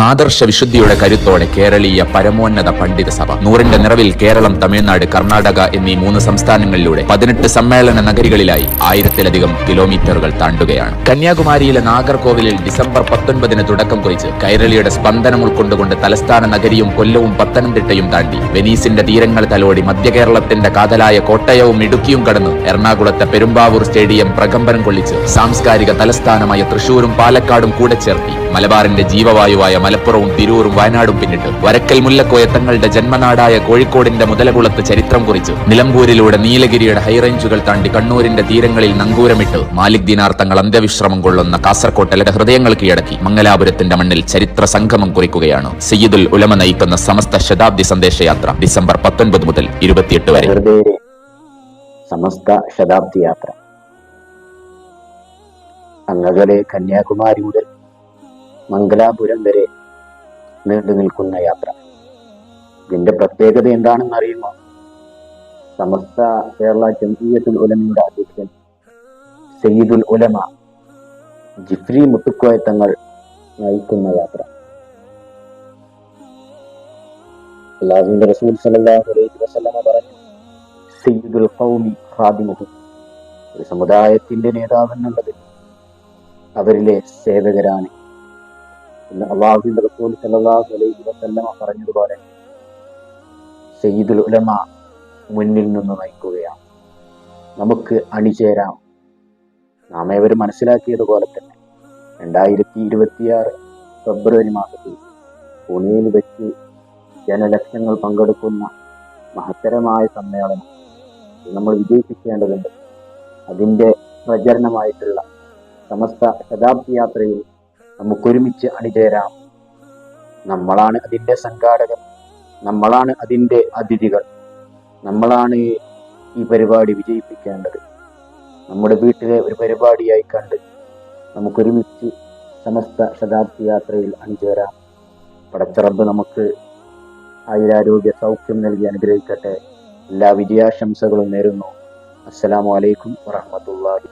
ആദർശ വിശുദ്ധിയുടെ കരുത്തോടെ കേരളീയ പരമോന്നത പണ്ഡിത സഭ 100ന്റെ നിറവിൽ കേരളം, തമിഴ്നാട്, കർണാടക എന്നീ 3 സംസ്ഥാനങ്ങളിലൂടെ 18 സമ്മേളന നഗരികളിലായി 1000-ലധികം കിലോമീറ്ററുകൾ താണ്ടുകയാണ്. കന്യാകുമാരിയിലെ നാഗർകോവിലിൽ ഡിസംബർ 19-ന് തുടക്കം കുറിച്ച് കൈരളിയുടെ സ്പന്ദനം ഉൾക്കൊണ്ടുകൊണ്ട് തലസ്ഥാന നഗരിയും കൊല്ലവും പത്തനംതിട്ടയും താണ്ടി വെനീസിന്റെ തീരങ്ങൾ തലോടി മധ്യകേരളത്തിന്റെ കാതലായ കോട്ടയവും ഇടുക്കിയും കടന്ന് എറണാകുളത്തെ പെരുമ്പാവൂർ സ്റ്റേഡിയം പ്രകമ്പനം കൊള്ളിച്ച് സാംസ്കാരിക തലസ്ഥാനമായ തൃശൂരും പാലക്കാടും കൂടെ ചേർത്തി മലബാറിന്റെ ജീവവായുവായ മലപ്പുറവും തിരൂരും വയനാടും പിന്നിട്ട് വരക്കൽ മുല്ലക്കോയ തങ്ങളുടെ ജന്മനാടായ കോഴിക്കോടിന്റെ മുതലകുളത്ത് ചരിത്രം കുറിച്ച് നിലമ്പൂരിലൂടെ നീലഗിരിയുടെ ഹൈറേഞ്ചുകൾ താണ്ടി കണ്ണൂരിന്റെ തീരങ്ങളിൽ നങ്കൂരമിട്ട് മാലിക് ദിനാർ തങ്ങൾ അന്ത്യവിശ്രമം കൊള്ളുന്ന കാസർകോട്ടെ ഹൃദയങ്ങൾ കീഴടക്കി മംഗലാപുരത്തിന്റെ മണ്ണിൽ ചരിത്ര സംഗമം കുറിക്കുകയാണ് സയ്യിദുൽ ഉലമ നയിക്കുന്ന സമസ്ത ശതാബ്ദി സന്ദേശയാത്ര ഡിസംബർ 19 മുതൽ 28 വരെ. സമസ്ത ശതാബ്ദി യാത്ര അങ്ങകലെ കന്യാകുമാരി മുതൽ മംഗലാപുരം വരെ നീണ്ടു നിൽക്കുന്ന യാത്ര. ഇതിന്റെ പ്രത്യേകത എന്താണെന്ന് അറിയുമോ? സമസ്ത കേരള ജംഇയ്യത്തുൽ ഉലമയുടെ അധ്യക്ഷൻ സയ്യിദുൽ ഉലമ ജിഫ്രി മുത്തുക്കോയ തങ്ങൾ നയിക്കുന്ന യാത്ര. അല്ലാഹുവിന്റെ റസൂൽ സല്ലല്ലാഹു അലൈഹി വസല്ലമ പറഞ്ഞു, സയ്യിദുൽ ഖൗമി ഖാദിമുഹു, ഒരു സമുദായത്തിന്റെ നേതാവെന്നുള്ളത് അവരിലെ സേവകരാണ്. അല്ലാഹുവിന്റെ റസൂൽ സല്ലല്ലാഹു അലൈഹി വസല്ലമ പറഞ്ഞതുപോലെ സയ്യിദുൽ ഉലമ മുന്നിൽ നിന്ന് നയിക്കുകയാണ്. നമുക്ക് അണിചേരാം. നാം ഏവരും മനസ്സിലാക്കിയതുപോലെ തന്നെ 2026 ഫെബ്രുവരി മാസത്തിൽ പൂനെയിൽ വെച്ച് ജനലക്ഷങ്ങൾ പങ്കെടുക്കുന്ന മഹത്തരമായ സമ്മേളനം നമ്മൾ വിജയിപ്പിക്കേണ്ടതുണ്ട്. അതിൻ്റെ പ്രചരണമായിട്ടുള്ള സമസ്ത ശതാബ്ദി യാത്രയിൽ നമുക്കൊരുമിച്ച് അണിചേരാം. നമ്മളാണ് അതിൻ്റെ സംഘാടകർ, നമ്മളാണ് അതിൻ്റെ അതിഥികൾ, നമ്മളാണ് ഈ പരിപാടി വിജയിപ്പിക്കേണ്ടത്. നമ്മുടെ വീട്ടിലെ ഒരു പരിപാടിയായി കണ്ട് നമുക്കൊരുമിച്ച് സമസ്ത ശതാബ്ദി യാത്രയിൽ അണിചേരാം. പടച്ച റബ്ബ് നമുക്ക് ആയുരാരോഗ്യ സൗഖ്യം നൽകി അനുഗ്രഹിക്കട്ടെ. എല്ലാ വിജയാശംസകളും നേരുന്നു. അസ്സലാമു അലൈക്കും വറഹ്മത്തുള്ളാഹി.